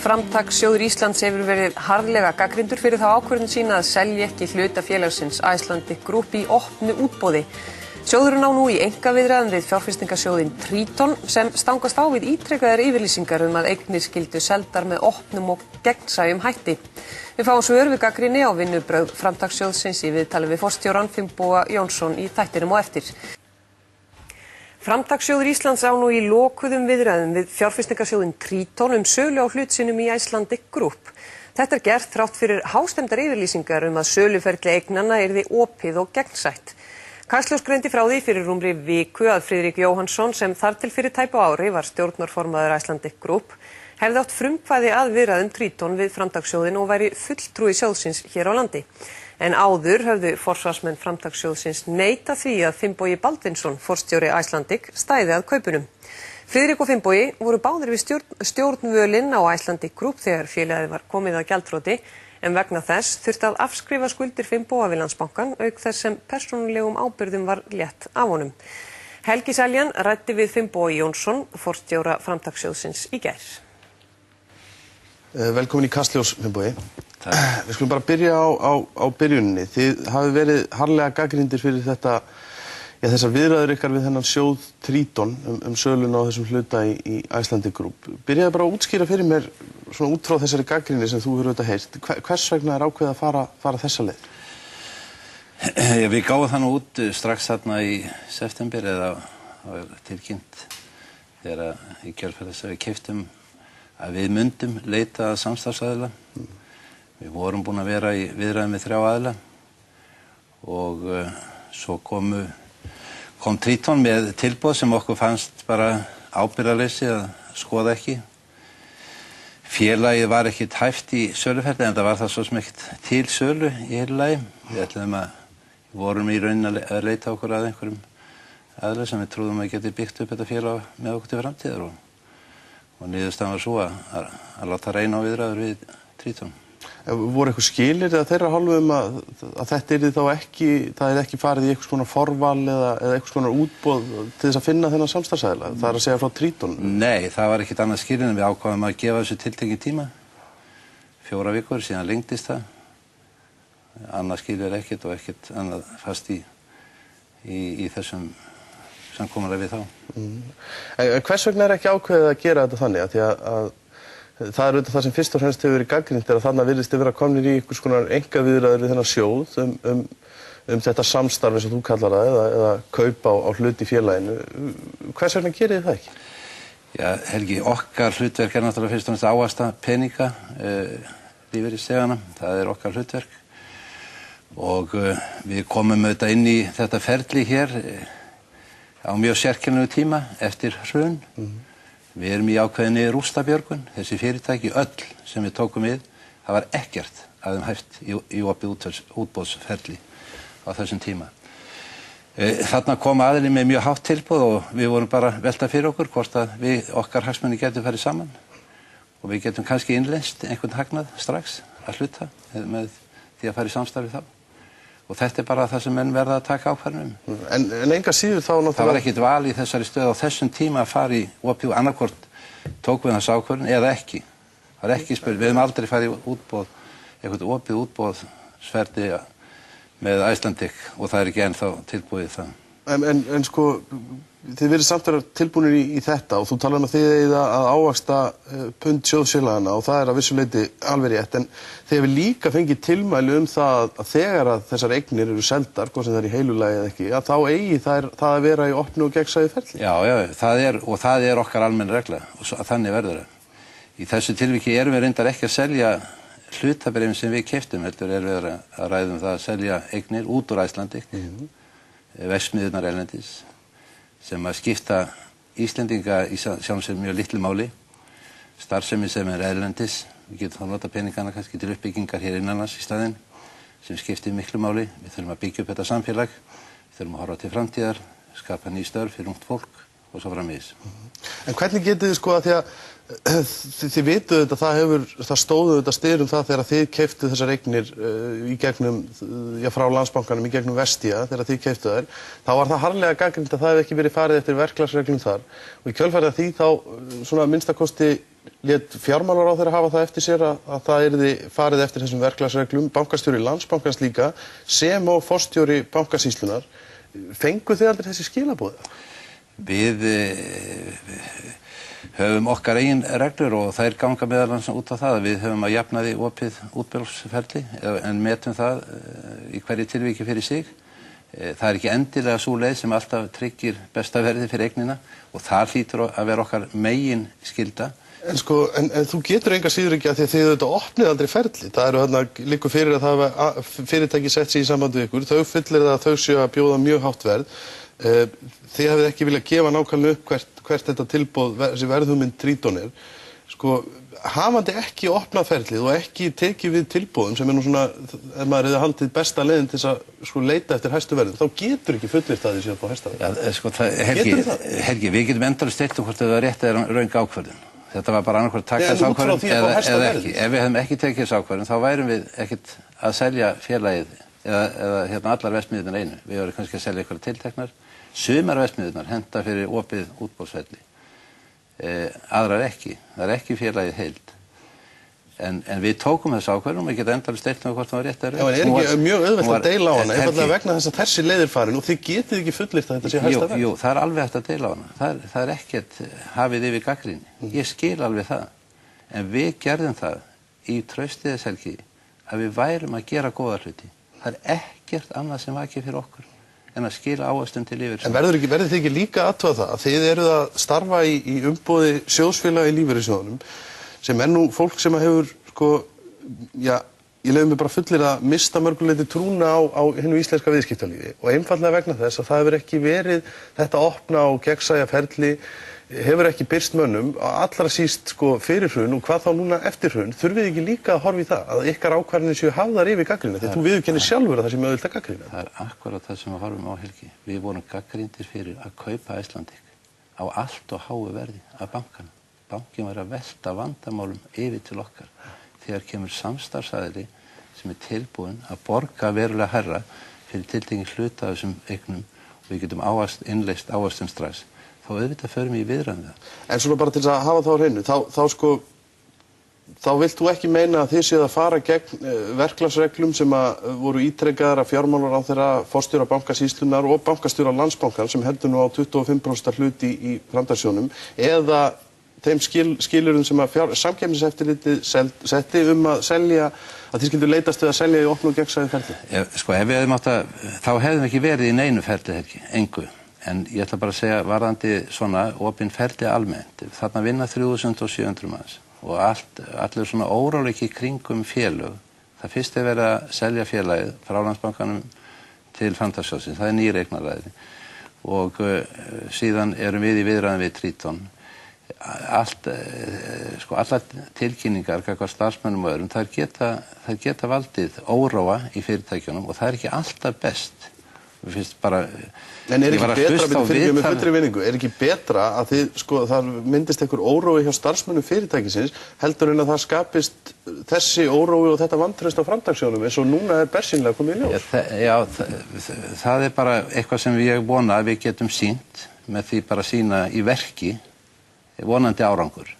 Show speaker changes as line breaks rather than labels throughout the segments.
Framtakssjóður Íslands hefur verið harðlega gagnrýndur fyrir þá ákvörðun sína að selja ekki hluta félagsins Icelandic Group í opnu útboði. Sjóðurinn á nú í einkaviðræðum við fjárfestingasjóðinn Triton sem stangast á við ítrekaðar yfirlýsingar að eignir skyldu seldar með opnum og gegnsæjum hætti. Við fáum svör við gagnrýni á vinnubrögð Framtakssjóðsins í viðtali við forstjórann Finnboga Jónsson í þættinum á eftir. Framtakssjóður Íslands á nú í lokuðum viðræðum við fjárfestingasjóðinn Triton sölu á hlut sínum í Icelandic Group. Þetta gert þrátt fyrir hástemmdar yfirlýsingar að söluferli eignanna yrði opið og gegnsætt. Kastljós greindi frá því fyrir rúmri viku að Friðrik Jóhannsson sem þar til fyrir tæpu ári var stjórnarformaður Icelandic Group hefði átt frumkvæði að viðræðum Triton við Framtakssjóðinn og væri fulltrúi sjóðsins hér á landi. En áður höfðu forsvarsmenn Framtakssjóðsins neitað því að Finnbogi Baldvinsson, forstjóri Icelandic, stæði að kaupunum. Friðrik og Finnbogi voru báðir við stjórnvölinn á Icelandic Group þegar félagið var komið að gjaldþroti, en vegna þess þurfti að afskrifa skuldir Finnboga við Landsbankann auk þess sem persónulegum ábyrgðum var létt af honum. Helgi Seljan ræddi við Finnboga Jónsson, forstjóra Framtakssjóðsins í gær.
Velkomin í Kastljós, Finnbogi. Við skulum bara byrja á byrjuninni. Þið hafi verið harðlega gagnrýndir fyrir þessar viðræður ykkar við þennan sjóð Triton söluna á þessum hluta í Icelandic Group. Byrjaði bara að útskýra fyrir mér svona út frá þessari gagnrýni sem þú hefur auðvitað heyrt. Hvers vegna er ákveðið að fara þessa leið?
Við gáum það nú út strax þarna í september eða tilkynnt þegar í kjölfar þess að við keyptum að við myndum leita að samstarfsaðila. Við vorum búin að vera í viðræðum við 3 aðila og svo kom Triton með tilboð sem okkur fannst bara ábyrgðarleysi að skoða ekki. Félagið var ekkert hæft í söluferli en það var það svo sem ekkert til sölu í heilu lagi. Við vorum í rauninni að leita okkur að einhverjum aðila sem við trúðum að geti byggt upp þetta félag með okkur til framtíðar og niðurstaðan var svo að láta reyna á viðræður við Triton.
Voru eitthvað skilir eða þeirra hálfu að þetta yrði þá ekki, það er ekki farið í eitthvað svona forval eða eitthvað svona útboð til þess að finna þennan samstarfsaðila? Það er að segja frá Triton?
Nei, það var ekkert annað skilir en við ákváðum að gefa þessu tiltekinn tíma. 4 vikur, síðan lengdist það. Annað skilir er ekkert og ekkert annað fast í þessum samkomulagi við þá.
Hvers vegna er ekki ákveðið að gera þetta þannig? Því að það er auðvitað það sem fyrst og fremst hefur verið gagnrýnt að þarna virðist vera komnir í einhvers konar einkaviðræður við þennan sjóð þetta samstarf eins og þú kallar það eða kaup á hlut í félaginu. Hvers vegna gerir þið það ekki?
Já, Helgi, okkar hlutverk er náttúrulega fyrst og fremst ávaxta peninga lífeyrissjóðanna. Það er okkar hlutverk og við komum auðvitað inn í þetta ferli hér á mjög sérkennilegu tíma eftir hrun. Við erum í ákveðinni rústabjörgun, þessi fyrirtæki öll sem við tókum við, það var ekkert að þeim hæft í opið útboðsferli á þessum tíma. Þarna kom aðili með mjög hátt tilboð og við vorum bara velta fyrir okkur hvort að okkar hagsmunir getum farið saman og við getum kannski innleyst einhvern hagnað strax að hluta með því að fara í samstarfi þá. Og þetta er bara það sem menn verða að taka ákvarðanum.
En enga síður þá náttúrulega...
Það var ekkert val í þessari stöð á þessum tíma að fara í opið annarkvort tókum við þessu ákvörðun eða ekki. Það var ekki spurning. Við höfum aldrei farið í útboð, eitthvað opið útboðsferli með Icelandic og það er ekki ennþá tilbúið það.
En sko, þið verið samt vera tilbúinir í þetta og þú talar að þið eigið að ávaxta pund sjóðsfélagana og það er að vissu leyti alveg rétt, en þið hefur líka fengið tilmæli það að þegar að þessar eignir eru seldar, hvort sem það er í heilulagi eða ekki, að þá eigi það að vera í opnu og gegnsæju ferli.
Já, það er okkar almenn regla og þannig verður það. Í þessu tilviki erum við reyndar ekki að selja hlutabréfin sem við keyptum, heldur erum við að ræða það að selja eignir út úr Icelandic. Verksmiðjurnar erlendis sem að skipta Íslendinga í sjálfum sér mjög litlu máli, starfsemi sem er erlendis, við getum þá nota peningana kannski til uppbyggingar hér innanlands í staðinn sem skiptir miklu máli. Við þurfum að byggja upp þetta samfélag, við þurfum að horfa til framtíðar, skapa ný störf fyrir ungt fólk og svo framvegis.
En hvernig getið þið sko að því að þið vitu þetta, það stóðu þetta styrum það þegar þið keyptuð þessar eignir í gegnum, frá Landsbankanum í gegnum Vestia, þegar þið keyptuð þær, þá var það harðlega gagnrýnt að það hefði ekki verið farið eftir verklagsreglum þar og í kjölfarið af því þá svona minnstakosti lét fjármálaráðherra hafa það eftir sér að það yrði farið eftir þessum verklagsreglum, bankastjóri Landsbankans líka, sem og forstjóri Bankasýslunnar. Fengu þið aldrei þessi skilaboð?
Við höfum okkar eigin reglur og þær ganga meðal annars út á það að við höfum að jafna því opið útboðsferli en metum það í hverju tilviki fyrir sig. Það er ekki endilega sú leið sem alltaf tryggir besta verði fyrir eignina og það hlýtur að vera okkar megin skylda.
En þú getur enga síður ekki að því að þið auðvitað opnið aldrei ferli. Það eru hérna líka fyrir að það hafa fyrirtæki sett sig í samband við ykkur. Þau fullir það að þau séu að bjóða mjög hátt verð. Þið hafið ekki viljað gefa nákvæmlega upp hvert þetta tilboð, þessi verðhugmynd Tríton er. Hafandi ekki opnað ferlið og ekki tekið við tilboðum sem nú svona, ef maður hefði haldið besta leiðin til þess að leita eftir hæstu verðum, þá getur ekki fullyrt að þið séu að fá hæsta verð.
Helgi, við getum endalaust deilt hvort það er rétt eða röng ákvörðun. Þetta var bara annarkvort taka þess ákvörðun eða ekki. Ef við hefðum ekki tekið þess ákvörðun, þá værum við ekkert að selja félagið eða allar verksmiðjurnar einu. Við vorum kannski að selja eitthvað tilteknar. Sumar verksmiðjurnar henta fyrir opið útboðsferli. Aðrar ekki. Það er ekki félagið heild. En við tókum þess ákvörðun og við getum endalaust deilt hvort það var rétt eða röng.
Já, en er ekki mjög auðvelt að deila á hana, einfaldlega vegna þess að þessi leið er farin og þið getið ekki fullyrt að þetta sé hæsta verð?
Jú, það er alveg hægt að deila á hana. Það er ekkert hafið yfir gagnrýni. Ég skil alveg það. En við gerðum það í trausti þess, Helgi, að við værum að gera góða hluti. Það er ekkert annað sem vakir fyrir okkur en að skila áherslum til lífeyrissjóða.
En verður þið ekki líka athuga það að þið eruð að starfa í umboði sjóðsfélaga í lífeyrissjóðunum sem nú fólk sem hefur, ég leyfi mig bara fullir að mista mörguleiti trúna á hinu íslenska viðskiptalífi og einfallega vegna þess að það hefur ekki verið þetta opna og gegnsæja ferli hefur ekki birst mönnum, allra síst fyrir hrun og hvað þá núna eftir hrun, þurfið ekki líka að horfa í það að ykkar ákvarðanir séu hafðar yfir gagnrýni, því þú viðurkennir sjálfur að það sé mögulegt að gagnrýna.
Það er akkurat það sem við horfum á, Helgi. Við vorum gagnrýndir fyrir að kaupa Icelandic á allt og háu verði af bankana. Bankin var að velta vandamálum yfir til okkar þegar kemur samstarfsaðili sem er tilbúin að borga verulega hærra fyrir tiltekinn hluta af þessum eignum og við getum innleyst áherslum strax. Þá auðvitað förum við í viðræðum við það. En
svona bara til að hafa það á hreinu, þá vilt þú ekki meina að þið séð að fara gegn verklagsreglum sem voru ítrekkaðar af fjármálaráðherra, forstjóra Bankasýslunnar og bankastjóra Landsbankans sem heldur nú á 25% hlut í framtakssjóðnum eða þeim skilyrðum sem að Samkeppniseftirlitið setti að selja, að þið skildu leitast við að selja í opnu og gegnsæju ferli?
Ef við hefðum þá hefðum við ekki verið í neinu ferli, Helgi, engu. En ég ætla bara að segja varðandi svona opin ferli almennt. Þarna vinna 3700 manns og allir svona óráleiki kringum félög. Það fyrst er verið að selja félagið frá Landsbankanum til framtakssjóðsins. Það er nýreignaræði. Og síðan erum við í viðræðum við Tríton. Allar tilkynningar gagnvart starfsmönnum og öðrum, þær geta valdið óróa í fyrirtækjunum og það er ekki alltaf best.
En er ekki betra að það myndist einhver órói hjá starfsmönnum fyrirtækisins heldur en að það skapist þessi órói og þetta vantraust á framtakssjóðnum eins og núna er bersýnilega komið í ljós?
Já, það er bara eitthvað sem ég vona að við getum sýnt með því bara sýna í verki vonandi árangur.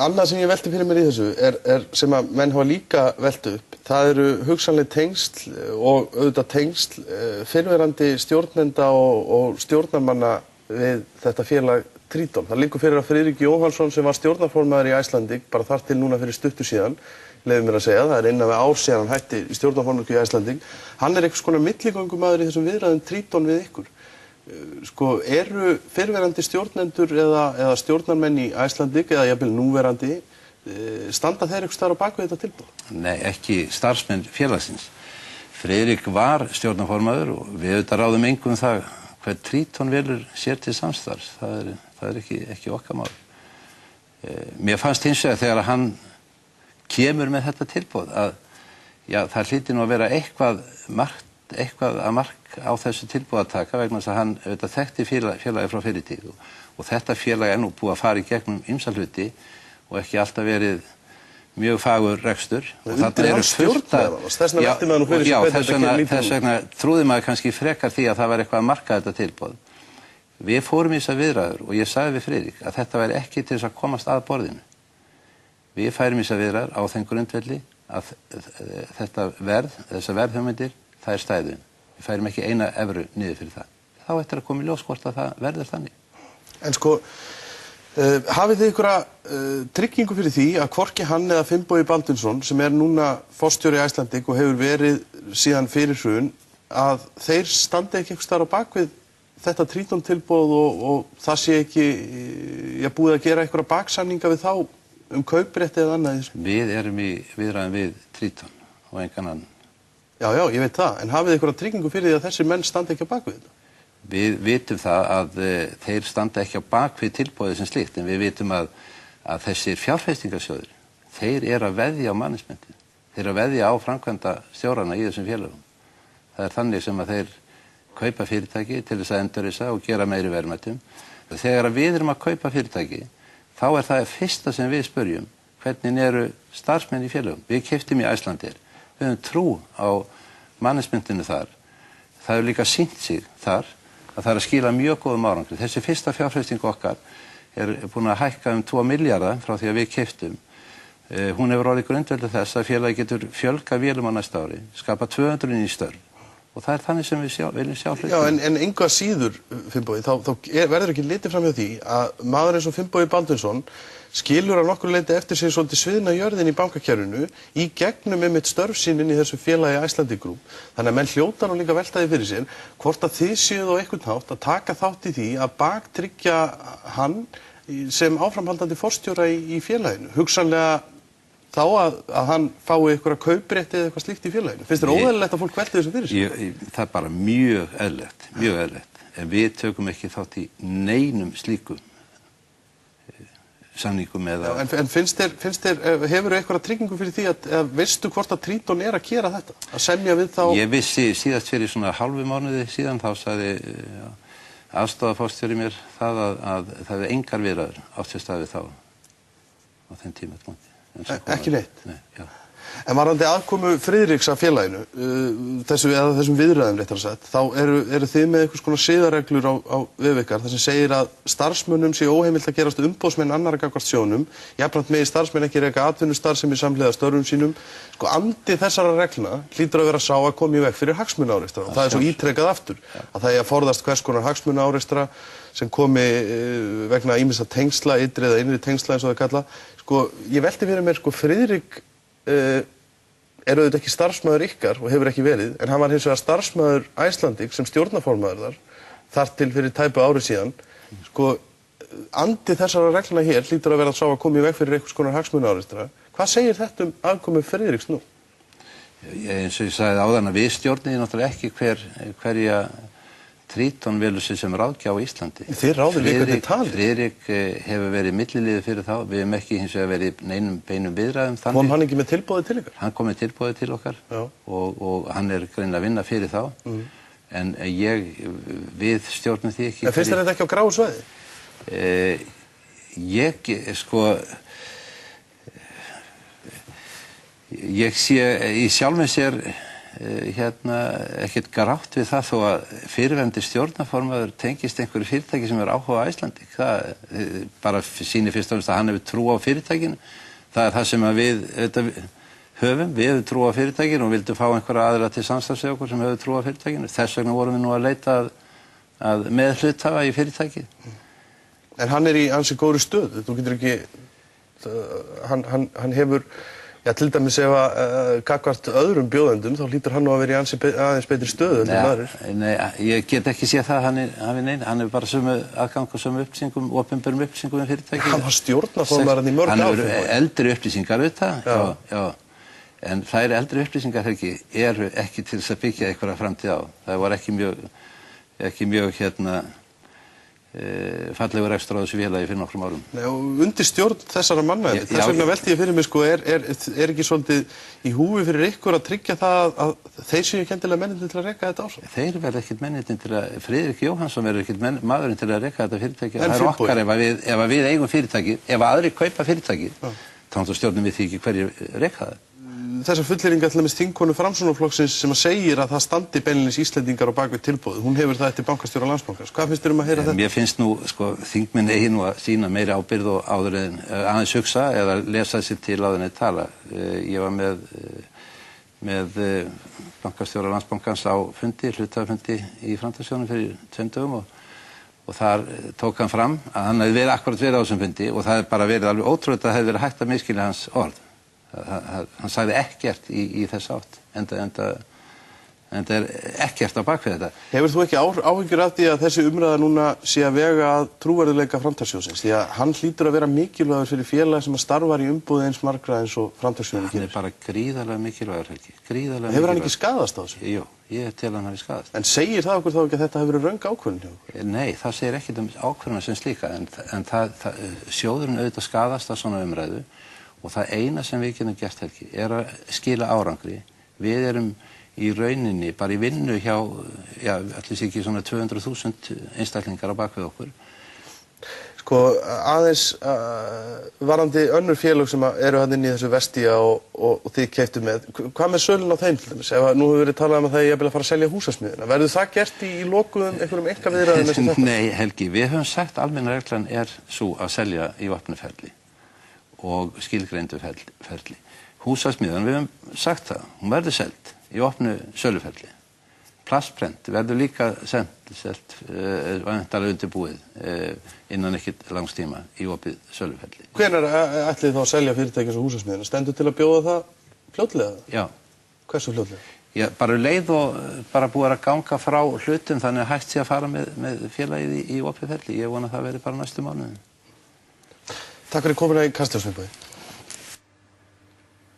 Annað sem ég velti fyrir mér í þessu er sem að menn hafa líka velt upp. Það eru hugsanleg tengsl og auðvitað tengsl fyrrverandi stjórnenda og stjórnarmanna við þetta félag Tríton. Það liggur fyrir að Friðrik Jóhannsson sem var stjórnarformaður í Icelandic bara þar til núna fyrir stuttu síðan, leyfðu mér að segja, það er innan við ár síðan hann hætti í stjórnarformaður í Icelandic. Hann er einhvers konar milligöngumaður í þessum viðræðum Tríton við ykkur. Eru fyrrverandi stjórnendur eða stjórnarmenn í Icelandic eða jafnvel núverandi standa þeir einhvers staðar á bak við þetta tilboð?
Nei, ekki starfsmenn félagsins. Friðrik var stjórnarformaður og við auðvitað ráðum engum það hver Tríton velur sér til samstarfs. Það er ekki okkar mál. Mér fannst hins vegar þegar hann kemur með þetta tilboð að það hlyti nú að vera eitthvað að mark á þessu tilboð að taka vegna þess að hann auðvitað þekkti félagi frá fyrri tíð og þetta félagi er nú búið að fara í gegnum ýmsa hluti og ekki alltaf verið mjög fagur rekstur og þarna eru fullt þess vegna trúði maður kannski frekar því að það var eitthvað að marka þetta tilboð. Við fórum í þessar viðræður og ég sagði við Friðrik að þetta væri ekki til þess að komast að borðinu. Við færum þessar viðræður á þeim grundvelli að þessar verðhugmyndir, það stæðum. Við færum ekki eina evru niður fyrir það. Þá eftir að koma í ljós hvort að það verður þannig.
En sko, hafið þið einhverja tryggingu fyrir því að hvorki hann eða Finnbogi Baldvinsson, sem núna forstjóri Icelandic og hefur verið síðan fyrir hrun, að þeir standi ekki einhvers staðar á bakvið þetta Triton tilboð og það sé ekki búið að gera einhverja baksamninga við þá kauprétti eða annað?
Við erum í viðræðum við Triton og engan annan.
Já, ég veit það, en hafið þið einhverja tryggingu fyrir því að þessir menn standi ekki á bakvið þetta?
Við vitum það að þeir standa ekki á bakvið tilboðið sem slíkt, en við vitum að þessir fjárfestingarsjóðir, þeir eru að veðja á managementið. Þeir eru að veðja á framkvæmda stjórana í þessum félögum. Það þannig sem að þeir kaupa fyrirtæki til þess að endurrisa og gera meiri verðmætum. Þegar við erum að kaupa fyrirtæki, þá það fyrsta sem við spurjum, hvernig eru starfsmenn í félögum. Við keyptum í Icelandair. Við höfum trú á managementinu þar. Það hefur líka sýnt sig þar að það að skila mjög góðum árangri. Þessi fyrsta fjárfesting okkar búin að hækka 2 milljarða frá því að við keyptum. Hún hefur orðið grundveldur þess að félagi getur fjölga vélum á næsta ári, skapa 200 ný störf. Og það þannig sem við viljum sjá hlutina.
Já, en engu að síður, Finnbogi, þá verður ekki litið fram hjá því að maður eins og Finnbogi Baldvinsson skilur að nokkur leyti eftir sig svolítið sviðna jörðin í bankakerfinu í gegnum einmitt störf sín inn í þessu félagi Icelandic Group. Þannig að menn hljóta nú líka veltaði fyrir sér hvort að þið séuð á einhvern hátt að taka þátt í því að baktryggja hann sem áframhaldandi forstjóra í félaginu. Hugsanlega þá að hann fái einhverja kauprétti eða eitthvað slíkt í félaginu. Finnst þér óeðlilegt að fólk velti þessu fyrir sér?
Það er bara mjög eðlilegt. En við tökum ekki þátt í neinum slíkum samningum eða...
Já, en finnst þér, hefur einhverja tryggingu fyrir því að veistu hvort að Triton að gera þetta? Að semja við þá...
Ég vissi síðast fyrir svona hálfu mánuði síðan, þá sagði aðstoðarforstjóri mér það að það hefði engar viðræður átt sér stað við þá á þeim tíma.
Ekki neitt?
Nei, já.
En varðandi aðkomu Friðriks að félaginu, þessum viðræðum réttar að sagt, þá eru þið með einhvers konar siðareglur á vef ykkar, þar sem segir að starfsmönnum sé óheimilt að gerast umboðsmenn annarra gagnvart sjóðnum, jafnframt megi starfsmenn ekki reka atvinnustarfsemi samhliða störfum sínum. Sko, andi þessara reglna hlýtur að vera sá að koma í veg fyrir hagsmunaárekstra og það er svo ítrekað aftur að það að forðast hvers konar hagsmunaárekstra sem komi vegna ýmissa tengsla, ytri eða innri tengsla eins og það kalla. Sko, ég velti fyrir mér, sko, Friðrik auðvitað ekki starfsmaður ykkar og hefur ekki verið, en hann var hins vegar starfsmaður Icelandic sem stjórnarformaður þar til fyrir tæpu ári síðan. Sko, andi þessara reglna hér hlýtur að vera sá að koma í veg fyrir einhvers konar hagsmunaárekstra. Hvað segir þetta aðkomu Friðriks nú?
Eins og ég sagði áðan að við stjórniði náttúrulega ekki hverja Triton velur sig sem ráðgjá á Íslandi.
Þið ráðið líka til tali.
Friðrik hefur verið milliliður fyrir þá. Við hefum ekki hins vegar verið neinum beinum viðræðum þannig.
Kom hann ekki með tilboði til ykkar?
Hann kom með tilboði til okkar og hann greinilega að vinna fyrir þá. En við stjórnum því ekki.
En finnst þér þetta ekki á gráu svæði?
Ég sé í sjálfum sér ekkert grátt við það þó að fyrirverandi stjórnarformaður tengist einhverju fyrirtæki sem áhuga á Icelandic. Það bara sýnir fyrst og fremst að hann hefur trú á fyrirtækinu. Það það sem við höfum. Við höfum trú á fyrirtækinu og vildum fá einhverja aðra til samstarfs við okkur sem höfum trú á fyrirtækinu. Þess vegna vorum við nú að leita að með hluthafa í fyrirtæki.
En hann í ansi góðri stöðu. Þú getur ekki... Hann hefur... Já, til dæmis ef gagnvart öðrum bjóðendum, þá hlýtur hann nú að vera í aðeins betri stöðu en aðrir.
Nei, ég get ekki séð það hann er bara sömu aðgang og sömu upplýsingum, opinberum upplýsingum með fyrirtæki.
Hann var stjórnarformaður í mörg ár.
Hann eru eldri upplýsingar auðvitað, já. En þær eldri upplýsingar eru ekki til þess að byggja einhverja framtíð á. Það var ekki mjög fallegur ekstra á þessu félagi fyrir nokkrum árum.
Nei, og undir stjórn þessara manna, þess vegna velti ég fyrir mig, sko, er ekki svolítið í húfi fyrir ykkur að tryggja það að þeir séu ekki endilega mennirnir til að reka þetta áfram?
Þeir verða ekkert mennirnir til að, Friðrik Jóhannsson verður ekkert maðurinn til að reka þetta fyrirtæki. Það er okkar ef við eigum fyrirtæki, ef aðrir kaupa fyrirtæki, þá stjórnum við því ekki hverju reka það.
þessar fullyrðingar til dæmis þingkonu Framsóknarflokksins sem að segir að það standi beinlínis Íslendingar á bakvið tilboð. Hún hefur það eftir bankastjóra Landsbankans. Hvað finnst þér að heyra þetta?
Mér finnst nú, þingmenn eigi nú að sýna meiri ábyrgð og áður en aðeins hugsa eða lesa sér til áður en tala. Ég var með bankastjóra Landsbankans á fundi, hluthafafundi í Framtakssjóðnum fyrir 2 dögum og þar tók hann fram að hann hefði akkurat verið á þessum fundi og það hefði bara verið alveg ótrúlegt að það hefði verið hægt að misskilja hans orð. Hann sagði ekkert í þess átt, enda er ekkert á bakvið þetta.
Hefur þú ekki áhyggjur af því að þessi umræða núna sé að vega að trúverðuleika Framtakssjóðsins? Því að hann hlýtur að vera mikilvægur fyrir félag sem að starfar í umboði eins margra eins og Framtakssjóðin gerir.
Hann er bara gríðarlega mikilvægur, Helgi. Gríðarlega
Hefur hann ekki skaðast á þessu?
Jú, ég tel hann hafi skaðast.
En segir það okkur þá ekki að þetta hefur verið röng ákvörðun hjá okkur?
Nei, það segir ekkert ákvörðuna sem slíka, en sjóðurinn auðvitað skaðast af svona umræðu og það eina sem við getum gert, Helgi, er að skila árangri. Við erum í rauninni bara í vinnu hjá, allir sé ekki svona 200.000 einstaklingar á bakvið okkur.
Aðeins varandi önnur félög sem eru hann inn í þessu Vestia og þið keyptu með. Hvað með sölun á þeim til dæmis? Ef nú hefur verið talað um að það er jafnvel að fara að selja húsasmiðina. Verður það gert í lokuðum einhverjum einkaviðræðum eins og þetta?
Nei, Helgi, við höfum sagt almenna reglan er svo að selja í opnu ferli og skilgreindu ferli. Húsasmiðan, við höfum sagt það, hún verður seld í opnu söluferli. Plastprent verður líka selt væntanlega undirbúið innan ekkert langs tíma í opið söluferli.
Hvenær ætlið þá að selja fyrirtæki eins og húsasmiðina? Stendur til að bjóða það fljótlega?
Já.
Hversu fljótlega?
Já, bara leið og bara búið að ganga frá hlutum þannig að hægt sé að fara með félagið í opið ferli. Ég vona að það verði bara næstu mánuðin.
Takk fyrir komuna í Kastljós, Finnbogi.